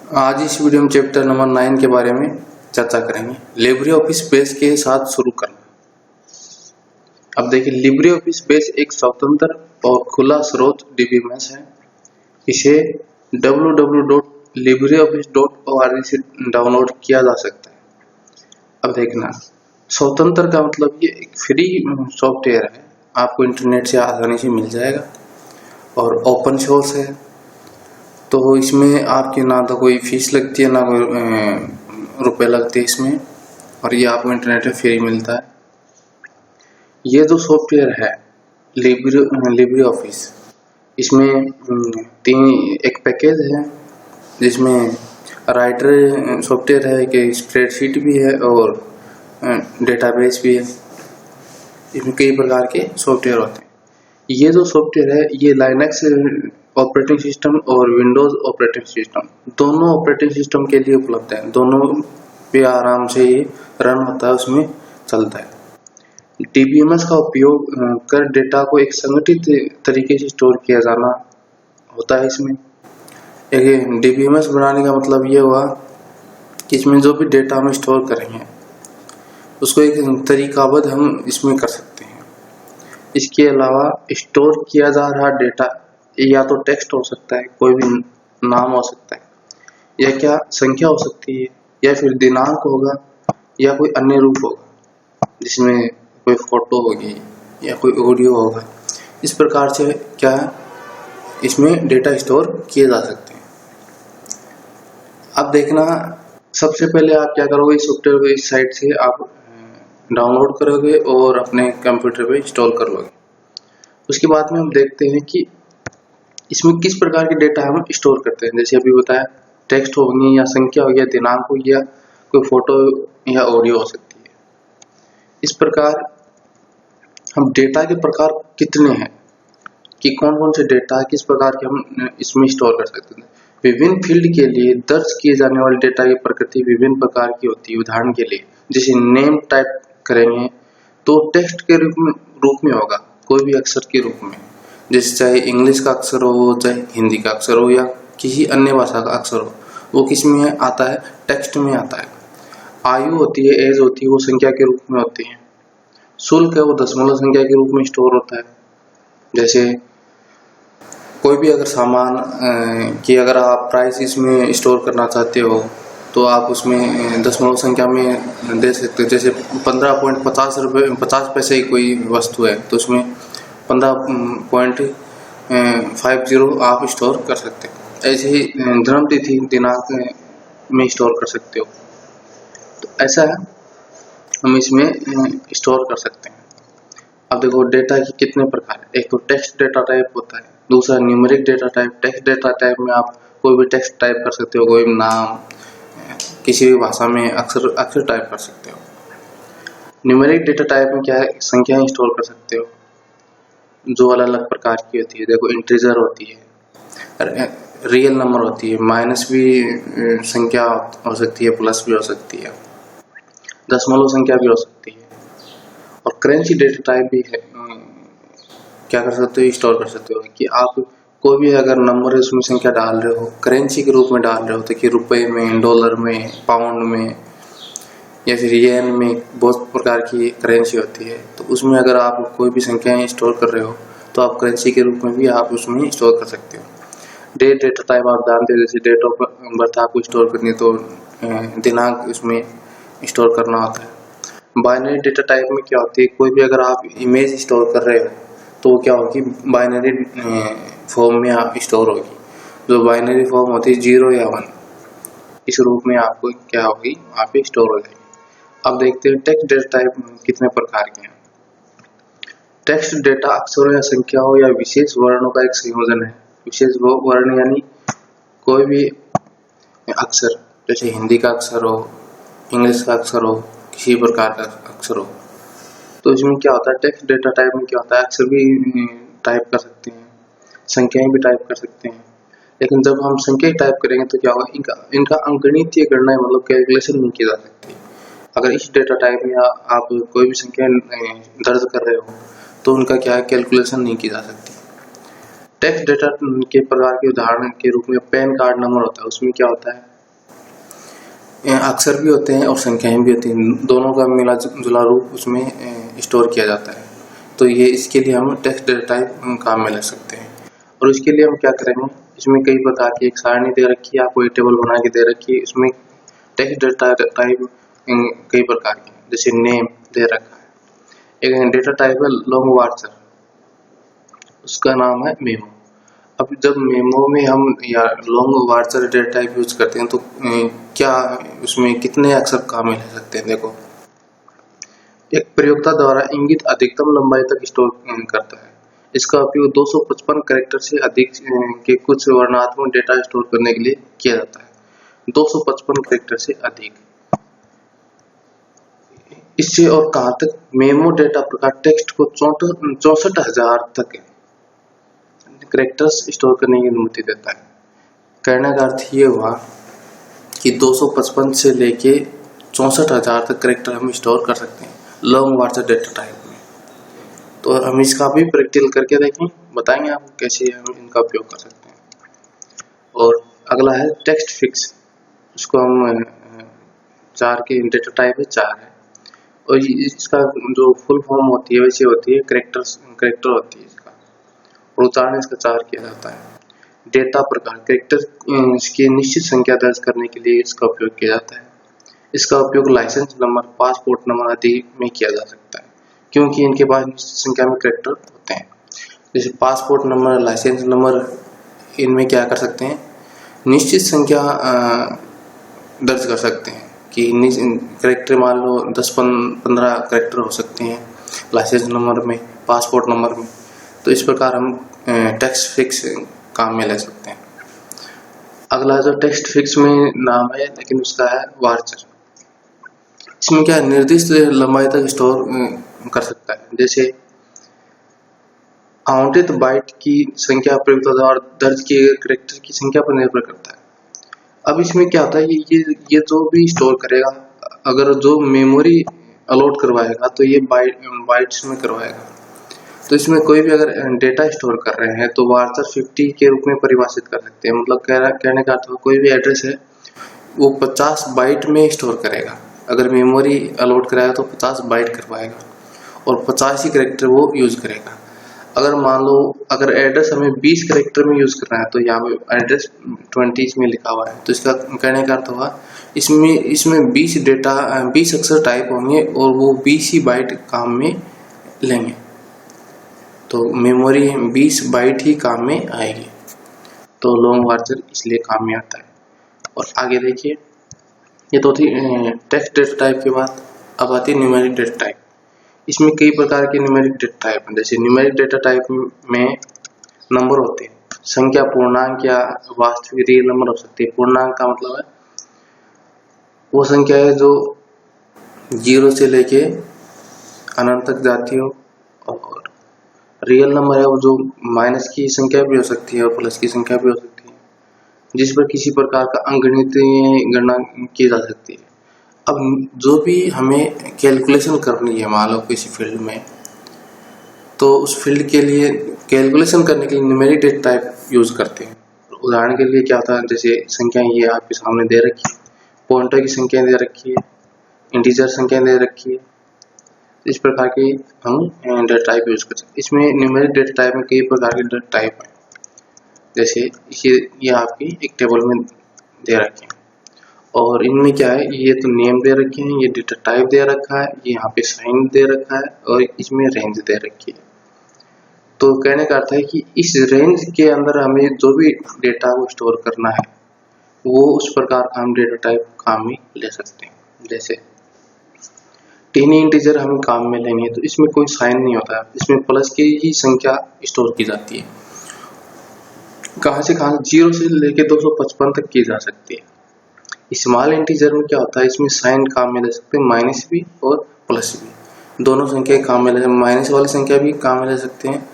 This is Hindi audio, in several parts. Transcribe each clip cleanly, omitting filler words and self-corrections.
आज इस वीडियो में चैप्टर नंबर 9 के बारे में चर्चा करेंगे। लिब्रे ऑफिस बेस के साथ शुरू करना। अब देखिए, लिब्रे ऑफिस बेस एक स्वतंत्र और खुला स्रोत डीबीएमएस है। इसे www.libreoffice.org से डाउनलोड किया जा सकता है। अब देखना, स्वतंत्र का मतलब ये एक फ्री सॉफ्टवेयर है, आपको इंटरनेट से आसानी से मिल जाएगा और ओपन सोर्स है। तो इसमें आपकी ना तो कोई फीस लगती है ना कोई रुपए लगते हैं इसमें, और ये आपको इंटरनेट पे फ्री मिलता है। ये जो सॉफ्टवेयर है लिब्रे ऑफिस, इसमें एक पैकेज है जिसमें राइटर सॉफ्टवेयर है कि स्प्रेडशीट भी है और डेटाबेस भी है। इसमें कई प्रकार के सॉफ्टवेयर होते हैं। ये जो सॉफ्टवेयर है ये लाइनक्स ऑपरेटिंग सिस्टम और विंडोज ऑपरेटिंग सिस्टम, दोनों ऑपरेटिंग सिस्टम के लिए उपलब्ध है। दोनों पे आराम से ये रन होता है, उसमें चलता है। डीबीएमएस का उपयोग कर डेटा को एक संगठित तरीके से स्टोर किया जाना होता है। इसमें एक डीबीएमएस बनाने का मतलब ये हुआ कि इसमें जो भी डेटा हम स्टोर करेंगे उसको एक तरीकाबद्ध हम इसमें कर सकते हैं। इसके अलावा स्टोर किया जा रहा डेटा या तो टेक्स्ट हो सकता है, कोई भी नाम हो सकता है, या क्या संख्या हो सकती है, या फिर दिनांक होगा, या कोई अन्य रूप होगा जिसमें कोई फोटो होगी या कोई ऑडियो होगा। इस प्रकार से क्या है, इसमें डेटा स्टोर किए जा सकते हैं। अब देखना, सबसे पहले आप क्या करोगे, इस सॉफ्टवेयर को इस साइट से आप डाउनलोड करोगे और अपने कंप्यूटर पे इंस्टॉल कर लोगे। उसके बाद में हम देखते हैं कि इसमें किस प्रकार के डेटा हम स्टोर करते हैं। जैसे अभी बताया, टेक्स्ट होगी या संख्या होगी या दिनांक होगी या कोई फोटो या ऑडियो हो सकती है। इस प्रकार हम डेटा के प्रकार कितने हैं कि कौन कौन से डेटा किस प्रकार के हम इसमें स्टोर कर सकते हैं। विभिन्न फील्ड के लिए दर्ज किए जाने वाले डेटा की प्रकृति विभिन्न प्रकार की होती है। उदाहरण के लिए जैसे नेम टाइप करेंगे तो टेक्स्ट के रूप में होगा, कोई भी अक्षर के रूप में, जैसे चाहे इंग्लिश का अक्षर हो, चाहे हिंदी का अक्षर हो, या किसी अन्य भाषा का अक्षर हो, वो किस में आता है, टेक्स्ट में आता है। आयु होती है, एज होती है, वो संख्या के रूप में होती है। शुल्क है, वो दशमलव संख्या के रूप में स्टोर होता है। जैसे कोई भी अगर सामान की अगर आप प्राइस इसमें स्टोर करना चाहते हो तो आप उसमें दशमलव संख्या में दे सकते हो। जैसे 15.50 पैसे की कोई वस्तु है तो उसमें 15.50 आप स्टोर कर सकते हो। ऐसे ही जन्म तिथि दिनांक में स्टोर कर सकते हो। तो ऐसा है, हम इसमें स्टोर कर सकते हैं। अब देखो, डेटा के कितने प्रकार है। एक तो टेक्स्ट डेटा टाइप होता है, दूसरा numeric data type. Text data type में आप कोई भी टेक्स्ट टाइप कर सकते हो, कोई भी नाम, किसी भी भाषा में अक्षर टाइप कर सकते हो। न्यूमेरिक डेटा टाइप में क्या है, संख्याएं स्टोर कर सकते हो जो अलग अलग प्रकार की होती है। देखो, इंटीजर होती है, रियल नंबर होती है, माइनस भी संख्या हो सकती है, प्लस भी हो सकती है, दशमलव संख्या भी हो सकती है। और करेंसी डेटा टाइप भी है, क्या कर सकते हो, स्टोर कर सकते हो कि आप कोई भी अगर नंबर है उसमें संख्या डाल रहे हो, करेंसी के रूप में डाल रहे हो, तो कि रुपए में, डॉलर में, पाउंड में या फिर येन में, बहुत प्रकार की करेंसी होती है। तो उसमें अगर आप कोई भी संख्याएं स्टोर कर रहे हो तो आप करेंसी के रूप में भी आप उसमें स्टोर कर सकते हो। डेट डेटा टाइप आप जानते हो, जैसे डेट ऑफ बर्थ आपको स्टोर करनी है तो दिनांक उसमें स्टोर करना होता है। बाइनरी डेटा टाइप में क्या होती है, कोई भी अगर आप इमेज स्टोर कर रहे हो तो क्या होगी, बाइनरी फॉर्म में आप स्टोर होगी। जो बाइनरी फॉर्म होती है 0 या 1, इस रूप में आपको क्या होगी, वहाँ पे स्टोर हो जाएगी। अब देखते हैं टेक्स्ट डेटा टाइप कितने प्रकार के हैं। टेक्स्ट डेटा अक्षरों या संख्याओं या विशेष वर्णों का एक संयोजन है। विशेष वर्ण यानी कोई भी अक्षर, जैसे हिंदी का अक्षर हो, इंग्लिश का अक्षर हो, किसी प्रकार का अक्षर हो। तो इसमें क्या होता है, टेक्स्ट डेटा टाइप में क्या होता है, अक्षर भी टाइप कर सकते हैं, संख्याएं भी टाइप कर सकते हैं। लेकिन जब हम संख्या टाइप करेंगे तो क्या होगा, इनका अंकगणितीय गणना मतलब कैलकुलेशन नहीं की जा सकती। अगर इस डेटा टाइप में आप कोई भी संख्या दर्ज कर रहे हो तो उनका क्या है, कैलकुलेशन नहीं की जा सकती। टेक्स्ट डेटा के प्रकार के उदाहरण के रूप में पैन कार्ड नंबर होता है। उसमें क्या होता है, अक्षर भी होते हैं और संख्याएं भी होती हैं, दोनों का मिला जुला रूप उसमें स्टोर किया जाता है। तो ये इसके लिए हम टेक्स्ट डेटा टाइप काम में ले सकते हैं। और उसके लिए हम क्या करेंगे, इसमें कई प्रकार की एक सारणी दे रखी है, आपको एक टेबल बना के दे रखी है। इसमें टेक्स्ट डेटा टाइप कई प्रकार के, जैसे नेम दे रखा है, एक डेटा टाइप है लॉन्ग वार्चर, उसका नाम है मेमो। अब जब मेमो में हम या लॉन्ग वार्चर डेटा टाइप यूज करते हैं तो क्या उसमें कितने अक्षर काम में ले सकते हैं। देखो, एक प्रयोक्ता द्वारा इंगित अधिकतम लंबाई तक स्टोर करता है। इसका उपयोग 255 कैरेक्टर से अधिक के कुछ वर्णनात्मक डेटा स्टोर करने के लिए किया जाता है। 255 कैरेक्टर से अधिक, इससे और कहां तक, मेमो डेटा प्रकार टेक्स्ट को 64,000 तक कैरेक्टर्स स्टोर करने की अनुमति देता है। कहने का अर्थ ये हुआ कि 255 से लेके 64,000 तक कैरेक्टर हम स्टोर कर सकते हैं लॉन्ग वार्चर डेटा टाइप में। तो हम इसका भी प्रैक्टिकल करके देखें, बताएंगे आपको कैसे हम इनका उपयोग कर सकते हैं। और अगला है टेक्स्ट फिक्स, उसको हम 4 के डेटा टाइप है, 4 है। और इसका जो फुल फॉर्म होती है वैसे होती है कैरेक्टर होती है इसका, और उच्चारण इसका 4 किया जाता है। डेटा प्रकार कैरेक्टर की निश्चित संख्या दर्ज करने के लिए इसका उपयोग किया जाता है। इसका उपयोग लाइसेंस नंबर, पासपोर्ट नंबर आदि में किया जा सकता है, क्योंकि इनके पास निश्चित संख्या में कैरेक्टर होते हैं। जैसे पासपोर्ट नंबर, लाइसेंस नंबर, इनमें क्या कर सकते हैं, निश्चित संख्या दर्ज कर सकते हैं कि कैरेक्टर मान लो 10-15 कैरेक्टर हो सकते हैं लाइसेंस नंबर में, पासपोर्ट नंबर में। तो इस प्रकार हम टेक्स्ट फिक्स काम में ले सकते हैं। अगला जो टेक्स्ट फिक्स में नाम है लेकिन उसका है वार्चर। इसमें क्या निर्दिष्ट लंबाई तक स्टोर कर सकता है। जैसे आवंटित बाइट की संख्या प्रयोक्ता द्वारा दर्ज किए गए कैरेक्टर की संख्या पर निर्भर करता है। अब इसमें क्या होता है, ये जो भी स्टोर करेगा, अगर जो मेमोरी अलॉट करवाएगा तो ये बाइट्स में करवाएगा। तो इसमें कोई भी अगर डेटा स्टोर कर रहे हैं तो वार्चर 50 के रूप में परिभाषित कर सकते हैं। मतलब कहने का अर्थ, कोई भी एड्रेस है वो 50 बाइट में स्टोर करेगा। अगर मेमोरी अलॉट कराएगा तो 50 बाइट करवाएगा और 50 ही कैरेक्टर वो यूज करेगा। अगर मान लो अगर एड्रेस हमें 20 कैरेक्टर में यूज करना है तो यहाँ पे एड्रेस 20 में लिखा हुआ है, तो इसका कहने का अर्थ होगा इसमें 20 अक्षर टाइप होंगे और वो 20 ही बाइट काम में लेंगे। तो मेमोरी 20 बाइट ही काम में आएगी। तो लॉन्ग वार्चर इसलिए काम में आता है। और आगे देखिए, ये तो थी टेक्स्ट डेटा टाइप के बाद अब आती है न्यूमेरिक डेटा टाइप। इसमें कई प्रकार के न्यूमेरिक डेटा टाइप हैं। जैसे न्यूमेरिक डेटा टाइप में नंबर होते हैं, संख्या पूर्णांक या वास्तविक रियल नंबर हो सकती है। पूर्णांक का मतलब है वो संख्या है जो 0 से लेके अनंत तक जाती हो, और रियल नंबर है वो जो माइनस की संख्या भी हो सकती है और प्लस की संख्या भी हो सकती है, जिस पर किसी प्रकार का अंकगणितीय गणना की जा सकती है। अब जो भी हमें कैलकुलेशन करनी है मान लो किसी फील्ड में, तो उस फील्ड के लिए कैलकुलेशन करने के लिए न्यूमेरिक डेटा टाइप यूज करते हैं। उदाहरण के लिए क्या होता है, जैसे संख्या ये आपके सामने दे रखी है, पॉइंटर की संख्या दे रखी है, इंटीजर संख्या दे रखी है। इस प्रकार के हम डेटा टाइप यूज कर सकते हैं। इसमें न्यूमेरिक डेटा टाइप में कई प्रकार के डेटा टाइप है। जैसे ये आपकी एक टेबल में दे रखे हैं और इनमें क्या है, ये तो नेम दे रखे हैं, ये डेटा टाइप दे रखा है, ये यहाँ पे साइन दे रखा है और इसमें रेंज दे रखी है। तो कहने का अर्थ है कि इस रेंज के अंदर हमें जो भी डेटा को स्टोर करना है वो उस प्रकार का हम डेटा टाइप काम में ले सकते हैं। जैसे टेनी इंटीजर हम काम में लेंगे तो इसमें कोई साइन नहीं होता है, इसमें प्लस की ही संख्या स्टोर की जाती है। कहां से कहां, 0 से लेके 255 तक की जा सकती है। स्मॉल इंटीजर में क्या होता है, इसमें साइन काम में ले सकते हैं, माइनस भी और प्लस भी, दोनों संख्या काम में ले सकते हैं। माइनस वाली संख्या भी काम में ले सकते हैं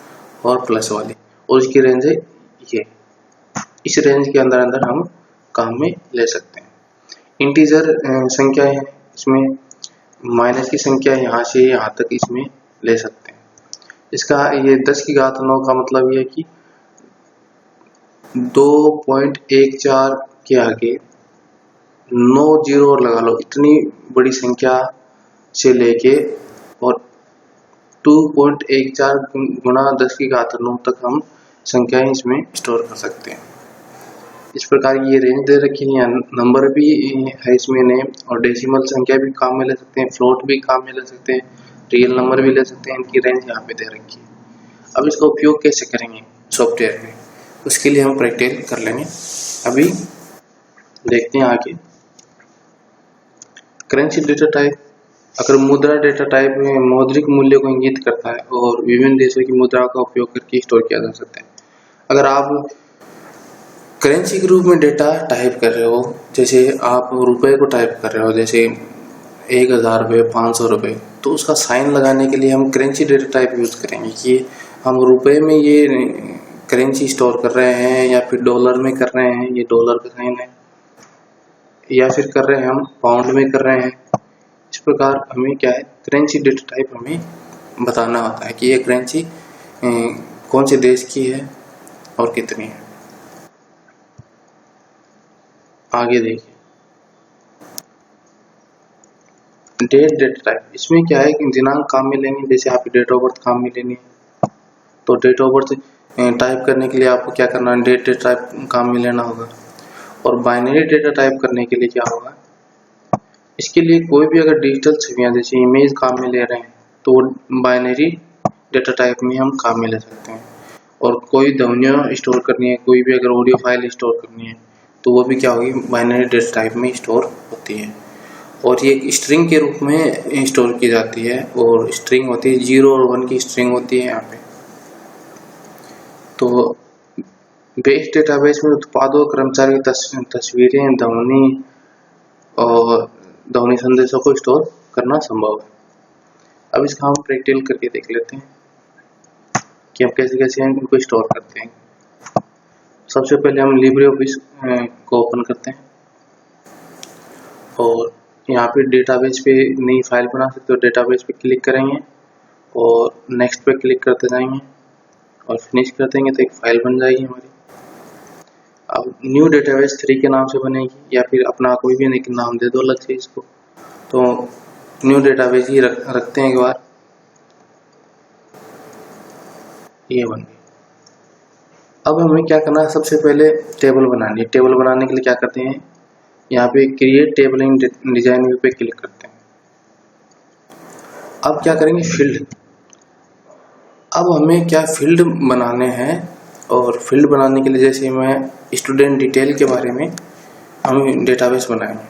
और प्लस वाली, और इसकी रेंज है ये, इस रेंज के अंदर हम काम में ले सकते हैं। इंटीजर संख्या है, इसमें माइनस की संख्या यहाँ से यहाँ तक इसमें ले सकते हैं। इसका ये 10 की घात 9 का मतलब ये है कि 2.14 के आगे 9 जीरो और लगा लो, इतनी बड़ी संख्या से लेके और 2.14 गुणा 10 की घात 9 तक हम संख्याएं इसमें स्टोर कर सकते हैं। इस प्रकार की ये रेंज दे रखी है, नंबर भी है इसमें नेम, और डेसिमल संख्या भी काम में ले सकते हैं, फ्लोट भी काम में ले सकते हैं, रियल नंबर भी ले सकते हैं। इनकी रेंज यहाँ पे दे रखी है। अब इसका उपयोग कैसे करेंगे सॉफ्टवेयर में, उसके लिए हम प्रैक्टिकल कर लेंगे। अभी देखते हैं आगे। करेंसी डेटा टाइप, अगर मुद्रा डेटा टाइप में मौद्रिक मूल्य को इंगित करता है और विभिन्न देशों की मुद्रा का उपयोग करके स्टोर किया जा सकता है। अगर आप करेंसी के रूप में डेटा टाइप कर रहे हो, जैसे आप रुपए को टाइप कर रहे हो, जैसे 1000 रुपये, 500 रुपये, तो उसका साइन लगाने के लिए हम करेंसी डेटा टाइप यूज करेंगे कि हम रुपए में ये करेंसी स्टोर कर रहे हैं या फिर डॉलर में कर रहे हैं, ये डॉलर का साइन है, या फिर कर रहे हैं हम पाउंड में कर रहे हैं। इस प्रकार हमें क्या है, करेंसी डेटा टाइप हमें बताना होता है कि ये करेंसी कौन से देश की है और कितनी है। आगे देखिए डेट डेटा टाइप, इसमें क्या है कि दिनांक काम में लेंगे, जैसे आपकी डेट ऑफ बर्थ काम में लेनी है तो डेट ऑफ बर्थ टाइप करने के लिए आपको क्या करना है, डेट डेटा टाइप काम में लेना होगा। और बाइनरी डेटा टाइप करने के लिए क्या होगा, इसके लिए कोई भी अगर डिजिटल छवियां जैसे इमेज काम में ले रहे हैं तो वो बाइनरी डेटा टाइप में हम काम में ले सकते हैं। और कोई ध्वनियाँ स्टोर करनी है, कोई भी अगर ऑडियो फाइल स्टोर करनी है तो वो भी क्या होगी, बाइनरी डेटा टाइप में स्टोर होती है। और ये स्ट्रिंग के रूप में स्टोर की जाती है, और स्ट्रिंग होती है 0 और 1 की स्ट्रिंग होती है यहाँ पे। तो बेस डेटाबेस में उत्पादों, कर्मचारी की तस्वीरें, ध्वनि और ध्वनि संदेशों को स्टोर करना संभव है। अब इसका हम प्रैक्टिकल करके देख लेते हैं कि हम कैसे कैसे इनको स्टोर करते हैं। सबसे पहले हम लिब्रे ऑफिस को ओपन करते हैं और यहाँ पे डेटाबेस पे नई फाइल बना सकते हो। डेटाबेस पे क्लिक करेंगे और नेक्स्ट पे क्लिक करते जाएंगे और फिनिश कर देंगे तो एक फाइल बन जाएगी हमारी। अब न्यू डेटाबेस 3 के नाम से बनेगी, या फिर अपना कोई भी एक नाम दे दो अलग से इसको। तो न्यू डेटाबेस ही रखते हैं एक बार, ये बन गई। अब हमें क्या करना है, सबसे पहले टेबल बनानी है। टेबल बनाने के लिए क्या करते हैं, यहाँ पे क्रिएट टेबल इन डिजाइन व्यू पे क्लिक करते हैं। अब क्या करेंगे, फील्ड। अब हमें क्या फील्ड बनाने हैं, और फील्ड बनाने के लिए जैसे मैं स्टूडेंट डिटेल के बारे में हम डेटाबेस बनाएंगे।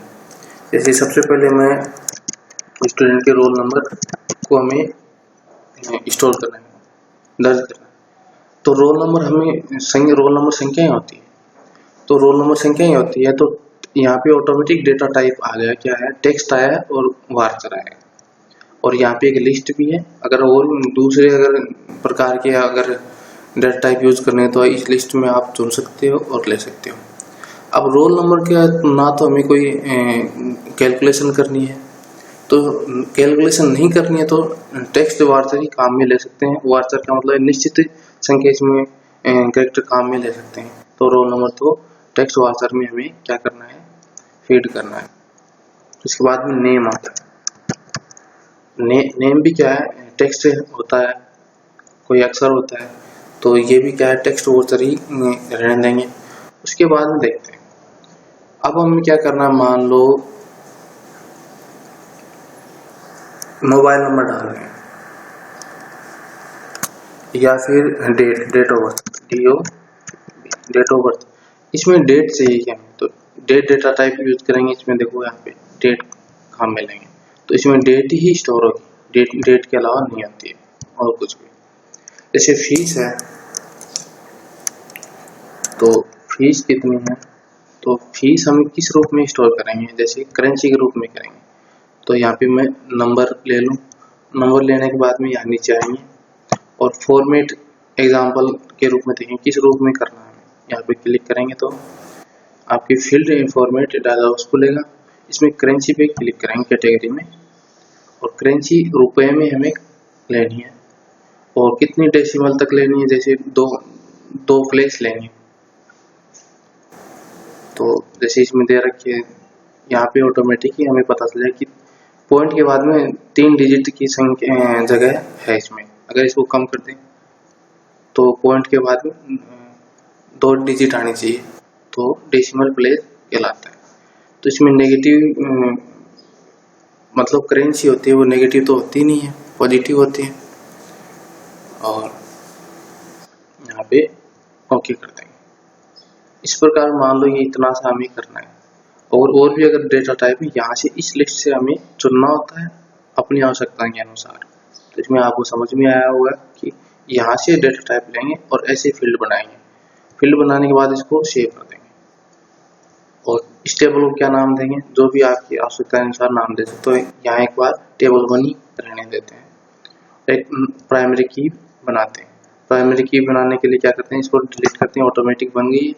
जैसे सबसे पहले मैं स्टूडेंट के रोल नंबर को हमें स्टोर करना है, दर्ज करना है। तो रोल नंबर हमें रोल नंबर संख्याएं होती है, तो रोल नंबर संख्याएं होती है। तो यहाँ पे ऑटोमेटिक डेटा टाइप आ गया, क्या है, टेक्स्ट आया और वार्चर आया। और यहाँ पे एक लिस्ट भी है। अगर और दूसरे अगर प्रकार के अगर डेटा टाइप यूज करने हैं तो इस लिस्ट में आप चुन सकते हो और ले सकते हो। अब रोल नंबर का ना तो हमें कोई कैलकुलेशन करनी है, तो कैलकुलेशन नहीं करनी है तो टेक्स्ट वार्चर ही काम में ले सकते हैं। वार्चर का मतलब निश्चित संख्या इसमें कैरेक्टर काम में ले सकते हैं। तो रोल नंबर तो टेक्स्ट वार्चर में हमें क्या करना है, फीड करना है। इसके बाद में नेम आता है। नेम भी क्या है, टेक्स्ट होता है, कोई अक्षर होता है, तो ये भी क्या है, टेक्स्ट वार्चर ही रहने देंगे। उसके बाद में देखते हैं अब हमें क्या करना है। मान लो मोबाइल नंबर डाल रहे हैं या फिर date of birth, date of birth. इसमें डेट चाहिए क्या, तो डेट डेटा टाइप यूज करेंगे। इसमें देखो यहाँ पे डेट काम में लेंगे तो इसमें डेट ही स्टोर होगी, डेट के अलावा नहीं आती है और कुछ भी। जैसे फीस है, तो फीस कितनी है, तो फीस हम किस रूप में स्टोर करेंगे, जैसे करेंसी के रूप में करेंगे। तो यहाँ पे मैं नंबर ले लूँ, नंबर लेने के बाद में यहाँ नीचे आएंगे और फॉर्मेट एग्जाम्पल के रूप में देखें किस रूप में करना है। यहाँ पे क्लिक करेंगे तो आपकी फील्ड इंफॉर्मेट डायलॉग खुलेगा। इसमें करेंसी पे क्लिक करेंगे कैटेगरी में, और करेंसी रुपए में हमें लेनी है और कितनी डेसिमल तक लेनी है, जैसे दो प्लेस लेंगे। तो जैसे इसमें दे रखी है यहाँ पे ऑटोमेटिक ही हमें पता चल जाए कि पॉइंट के बाद में 3 डिजिट की संख्या जगह है इसमें। अगर इसको कम कर दें तो पॉइंट के बाद में 2 डिजिट आनी चाहिए, तो डेसिमल प्लेस कहलाता है। तो इसमें नेगेटिव मतलब करेंसी होती है वो नेगेटिव तो होती नहीं है, पॉजिटिव होती है। और यहाँ पे ओके कर देंगे। इस प्रकार मान लो ये इतना सा हमें करना है। और भी अगर डेटा टाइप है यहाँ से इस लिस्ट से हमें चुनना होता है अपनी आवश्यकता के अनुसार। तो इसमें आपको समझ में आया होगा कि यहाँ से डेटा टाइप लेंगे और ऐसे फील्ड बनाएंगे। फील्ड बनाने के बाद इसको सेव कर देंगे और इस टेबल को क्या नाम देंगे, जो भी आपकी आवश्यकता अनुसार नाम दे सकते। तो यहाँ एक बार टेबल 1 ही रहने देते हैं। एक प्राइमरी की बनाते हैं। प्राइमरी की बनाने के लिए क्या करते हैं, इसको डिलीट करते हैं, ऑटोमेटिक बन गई है।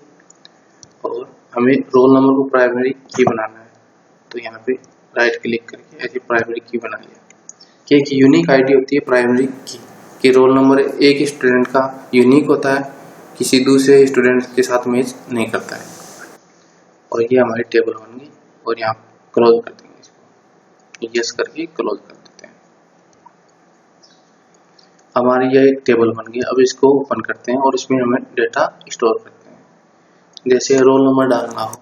और हमें रोल नंबर को प्राइमरी की बनाना है, तो यहाँ पे राइट क्लिक करके ऐसी प्राइमरी की बना लिया। कि एक यूनिक आईडी होती है प्राइमरी की, कि रोल नंबर एक स्टूडेंट का यूनिक होता है, किसी दूसरे स्टूडेंट के साथ मैच नहीं करता है। और ये हमारी टेबल बन गई और यहाँ क्लोज कर देंगे इसको, यस करके क्लोज कर देते हैं। हमारी यह एक टेबल बन गई। अब इसको ओपन करते हैं और इसमें हमें डेटा स्टोर करते हैं। जैसे रोल नंबर डालना हो,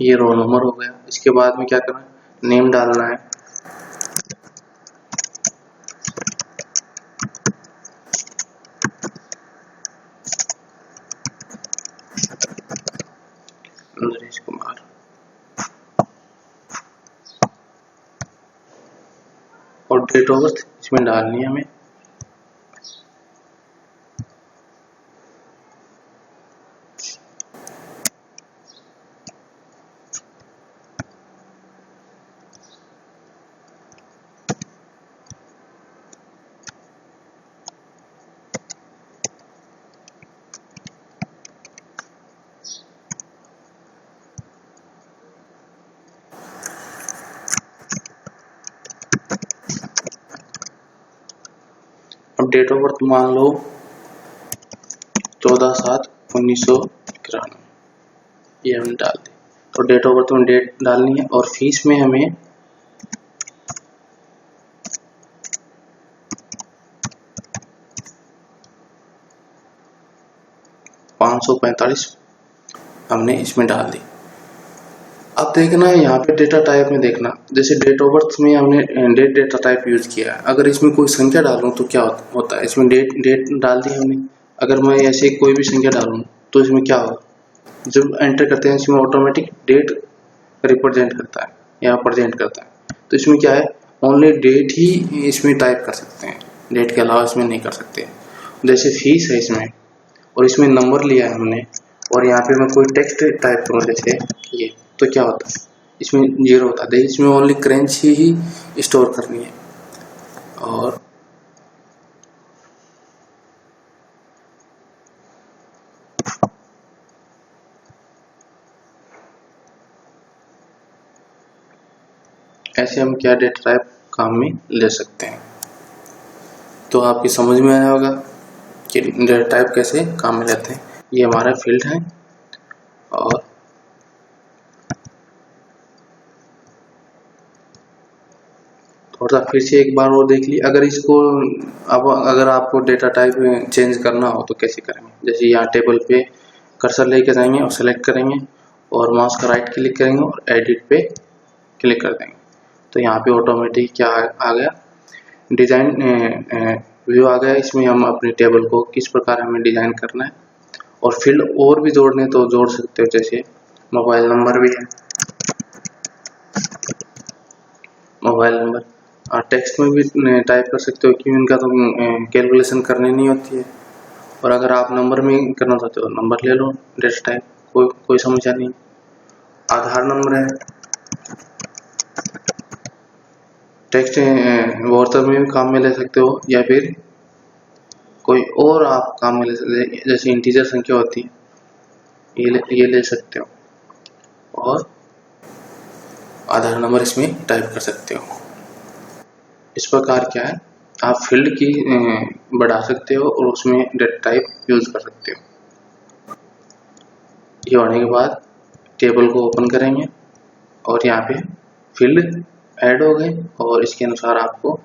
ये रोल नंबर हो गया। इसके बाद में क्या करना है, नेम डालना है। नरेश कुमार। और डेट ऑफ बर्थ इसमें डालनी है हमें। अब डेट ऑफ बर्थ मान लो 14/7/1991, ये हमने डाल दी। तो डेट ऑफ बर्थ में डेट डालनी है और फीस में हमें 545 हमने इसमें डाल दी। अब देखना है यहाँ पे डेटा टाइप में देखना, जैसे डेट ऑफ बर्थ में हमने डेट डेटा टाइप यूज किया है। अगर इसमें कोई संख्या डालूं तो क्या होता है, इसमें डेट डाल दी हमने। अगर मैं ऐसे कोई भी संख्या डालूं तो इसमें क्या होगा, जब एंटर करते हैं इसमें ऑटोमेटिक डेट रिप्रेजेंट करता है या प्रेजेंट करता है। तो इसमें क्या है, ओनली डेट ही इसमें टाइप कर सकते हैं, डेट के अलावा इसमें नहीं कर सकते। जैसे फीस है इसमें और इसमें नंबर लिया है हमने, और यहाँ पे मैं कोई टेक्स्ट टाइप करूँ जैसे ये, तो क्या होता है, इसमें 0 होता है। इसमें ओनली करेंसी ही स्टोर करनी है। और ऐसे हम क्या डेटा टाइप काम में ले सकते हैं। तो आपकी समझ में आया होगा कि डेटा टाइप कैसे काम में लेते हैं। ये हमारा फील्ड है। और थोड़ा सा फिर से एक बार और देख ली। अगर इसको अब अगर आपको डेटा टाइप चेंज करना हो तो कैसे करेंगे, जैसे यहाँ टेबल पे कर्सर लेके जाएंगे और सेलेक्ट करेंगे और माउस का राइट क्लिक करेंगे और एडिट पे क्लिक कर देंगे। तो यहाँ पे ऑटोमेटिक क्या आ गया, डिजाइन व्यू आ गया। इसमें हम अपने टेबल को किस प्रकार हमें डिजाइन करना है और फील्ड और भी जोड़ने तो जोड़ सकते हो, जैसे मोबाइल नंबर भी है, मोबाइल नंबर। टेक्स्ट में भी टाइप कर सकते हो कि इनका तो कैलकुलेशन करनी नहीं होती है। और अगर आप नंबर में करना चाहते हो नंबर ले लो, डेटा टाइप, कोई समस्या नहीं। आधार नंबर है, टेक्स्ट वार्ता में भी काम में ले सकते हो या फिर कोई और आप काम में ले सकते हो, जैसे इंटीजर संख्या होती है ये ले सकते हो और आधार नंबर इसमें टाइप कर सकते हो। इस प्रकार क्या है, आप फील्ड की बढ़ा सकते हो और उसमें डेटा टाइप यूज कर सकते हो। ये होने के बाद टेबल को ओपन करेंगे और यहाँ पे फील्ड ऐड हो गए और इसके अनुसार आपको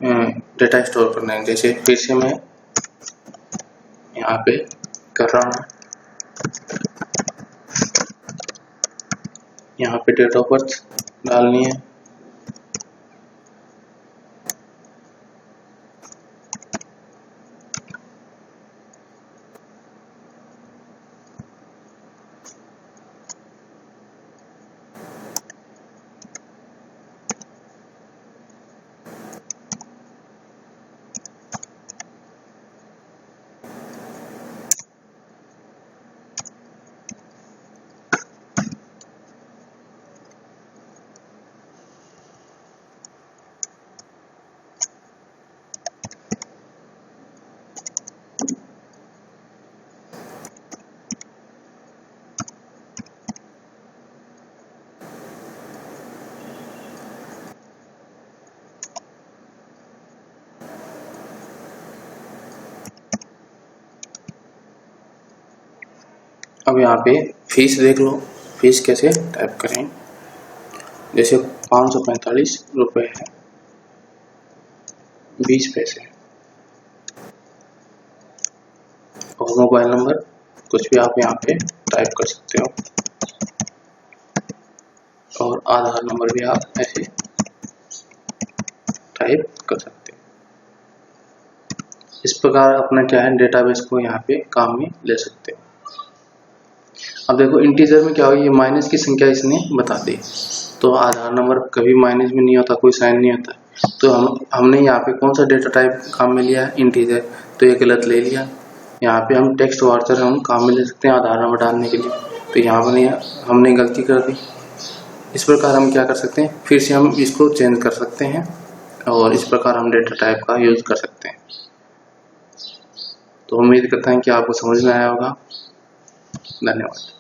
डेटा स्टोर करना है। जैसे फिर से मैं यहाँ पे कर रहा हूँ, यहाँ पे डेट ऑफ बर्थ डालनी है, अब यहाँ पे फीस देख लो, फीस कैसे टाइप करें। जैसे 545 रुपये है 20 पैसे और मोबाइल नंबर कुछ भी आप यहाँ पे टाइप कर सकते हो और आधार नंबर भी आप ऐसे टाइप कर सकते हो। इस प्रकार अपना क्या है डेटाबेस को यहाँ पे काम में ले सकते हो। अब देखो इंटीजर में क्या हो, ये माइनस की संख्या इसने बता दी, तो आधार नंबर कभी माइनस में नहीं होता, कोई साइन नहीं होता। तो हमने यहाँ पे कौन सा डेटा टाइप काम में लिया है, इंटीजर, तो ये गलत ले लिया। यहाँ पे हम टेक्स्ट वार्चर हम काम में ले सकते हैं आधार नंबर डालने के लिए, तो यहाँ पर हमने गलती कर दी। इस प्रकार हम क्या कर सकते हैं, फिर से हम इसको चेंज कर सकते हैं और इस प्रकार हम डेटा टाइप का यूज कर सकते हैं। तो उम्मीद करता हैं कि आपको समझ में आया होगा। धन्यवाद।